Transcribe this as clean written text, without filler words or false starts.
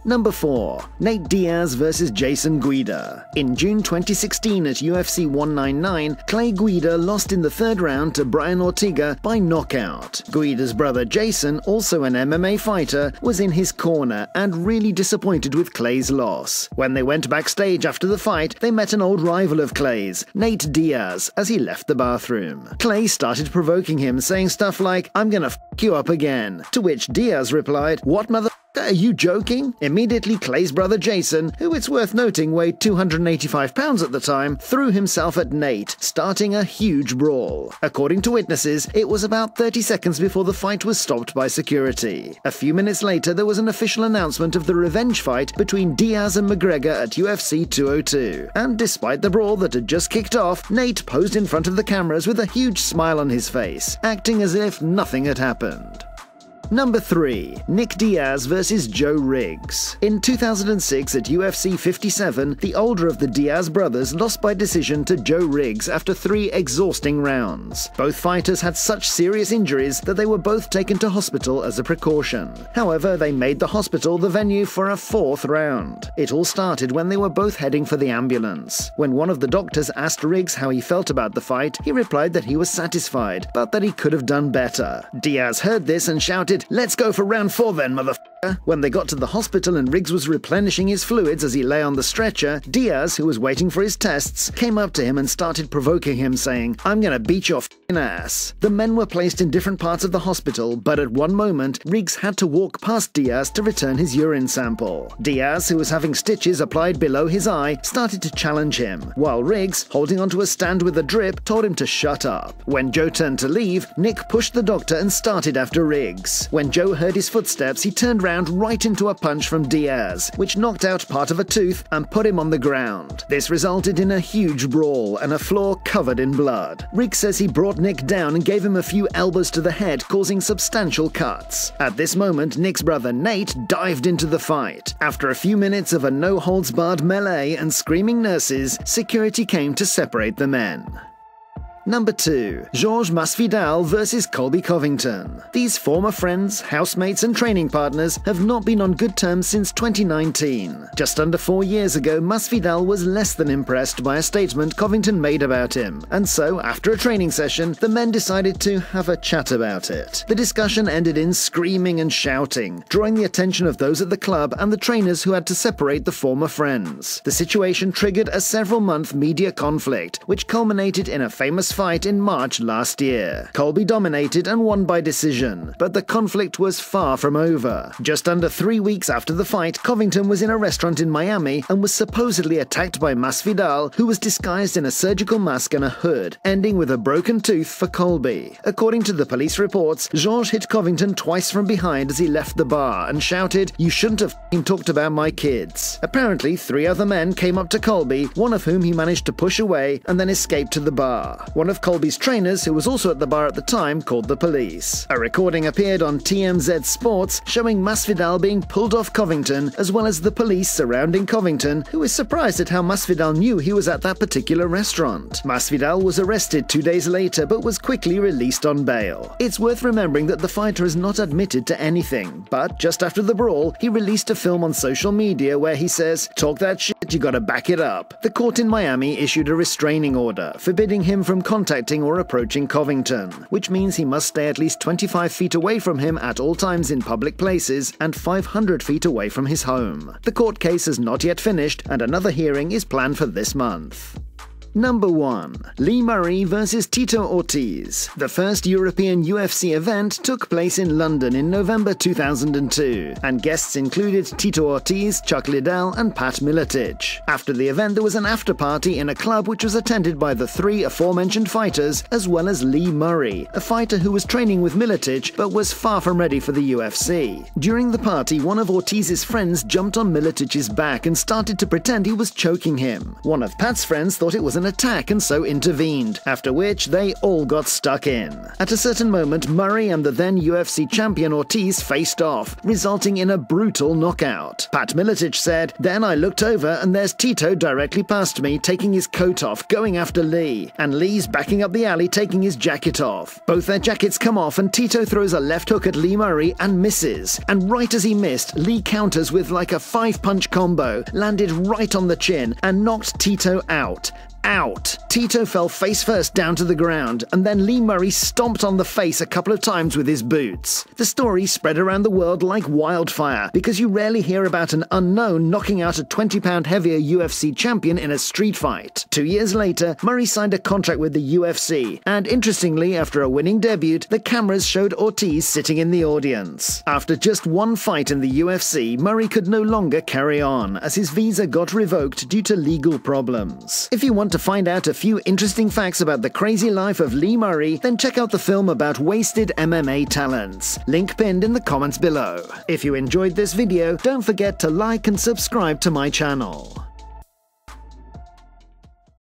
Number 4. Nate Diaz vs. Jason Guida. In June 2016 at UFC 199, Clay Guida lost in the third round to Brian Ortega by knockout. Guida's brother Jason, also an MMA fighter, was in his corner and really disappointed with Clay's loss. When they went backstage after the fight, they met an old rival of Clay's, Nate Diaz, as he left the bathroom. Clay started provoking him, saying stuff like, "I'm gonna f*** you up again," to which Diaz replied, "What mother are you joking?" Immediately, Clay's brother Jason, who it's worth noting weighed 285 pounds at the time, threw himself at Nate, starting a huge brawl. According to witnesses, it was about 30 seconds before the fight was stopped by security. A few minutes later, there was an official announcement of the revenge fight between Diaz and McGregor at UFC 202. And despite the brawl that had just kicked off, Nate posed in front of the cameras with a huge smile on his face, acting as if nothing had happened. Number 3. Nick Diaz vs. Joe Riggs. In 2006 at UFC 57, the older of the Diaz brothers lost by decision to Joe Riggs after 3 exhausting rounds. Both fighters had such serious injuries that they were both taken to hospital as a precaution. However, they made the hospital the venue for a 4th round. It all started when they were both heading for the ambulance. When one of the doctors asked Riggs how he felt about the fight, he replied that he was satisfied, but that he could have done better. Diaz heard this and shouted, "Let's go for round 4 then, motherfucker." When they got to the hospital and Riggs was replenishing his fluids as he lay on the stretcher, Diaz, who was waiting for his tests, came up to him and started provoking him, saying, "I'm gonna beat your f***ing ass." The men were placed in different parts of the hospital, but at one moment, Riggs had to walk past Diaz to return his urine sample. Diaz, who was having stitches applied below his eye, started to challenge him, while Riggs, holding onto a stand with a drip, told him to shut up. When Joe turned to leave, Nick pushed the doctor and started after Riggs. When Joe heard his footsteps, he turned round right into a punch from Diaz, which knocked out part of a tooth and put him on the ground. This resulted in a huge brawl and a floor covered in blood. Riggs says he brought Nick down and gave him a few elbows to the head, causing substantial cuts. At this moment, Nick's brother Nate dived into the fight. After a few minutes of a no-holds-barred melee and screaming nurses, security came to separate the men. Number 2. Jorge Masvidal vs. Colby Covington. These former friends, housemates and training partners have not been on good terms since 2019. Just under 4 years ago, Masvidal was less than impressed by a statement Covington made about him, and so, after a training session, the men decided to have a chat about it. The discussion ended in screaming and shouting, drawing the attention of those at the club and the trainers who had to separate the former friends. The situation triggered a several-month media conflict, which culminated in a famous fight in March last year. Colby dominated and won by decision, but the conflict was far from over. Just under 3 weeks after the fight, Covington was in a restaurant in Miami and was supposedly attacked by Masvidal, who was disguised in a surgical mask and a hood, ending with a broken tooth for Colby. According to the police reports, George hit Covington twice from behind as he left the bar and shouted, "You shouldn't have f***ing talked about my kids." Apparently, 3 other men came up to Colby, one of whom he managed to push away and then escaped to the bar. One of Colby's trainers, who was also at the bar at the time, called the police. A recording appeared on TMZ Sports showing Masvidal being pulled off Covington, as well as the police surrounding Covington, who is surprised at how Masvidal knew he was at that particular restaurant. Masvidal was arrested 2 days later but was quickly released on bail. It's worth remembering that the fighter has not admitted to anything, but just after the brawl, he released a film on social media where he says, "Talk that shit, you gotta back it up." The court in Miami issued a restraining order, forbidding him from contacting or approaching Covington, which means he must stay at least 25 feet away from him at all times in public places and 500 feet away from his home. The court case has not yet finished, and another hearing is planned for this month. Number 1. Lee Murray vs. Tito Ortiz. The first European UFC event took place in London in November 2002, and guests included Tito Ortiz, Chuck Liddell, and Pat Miletich. After the event, there was an after-party in a club which was attended by the 3 aforementioned fighters, as well as Lee Murray, a fighter who was training with Miletich but was far from ready for the UFC. During the party, one of Ortiz's friends jumped on Miletich's back and started to pretend he was choking him. One of Pat's friends thought it was an an attack and so intervened, after which they all got stuck in. At a certain moment, Murray and the then UFC champion Ortiz faced off, resulting in a brutal knockout. Pat Miletich said, "Then I looked over and there's Tito directly past me, taking his coat off, going after Lee, and Lee's backing up the alley taking his jacket off. Both their jackets come off and Tito throws a left hook at Lee Murray and misses. And right as he missed, Lee counters with like a 5-punch combo, landed right on the chin, and knocked Tito out. Tito fell face first down to the ground, and then Lee Murray stomped on the face a couple of times with his boots. The story spread around the world like wildfire, because you rarely hear about an unknown knocking out a 20-pound heavier UFC champion in a street fight. 2 years later, Murray signed a contract with the UFC, and interestingly, after a winning debut, the cameras showed Ortiz sitting in the audience. After just one fight in the UFC, Murray could no longer carry on, as his visa got revoked due to legal problems. If you want to find out a few interesting facts about the crazy life of Lee Murray, then check out the film about wasted MMA talents. Link pinned in the comments below. If you enjoyed this video, don't forget to like and subscribe to my channel.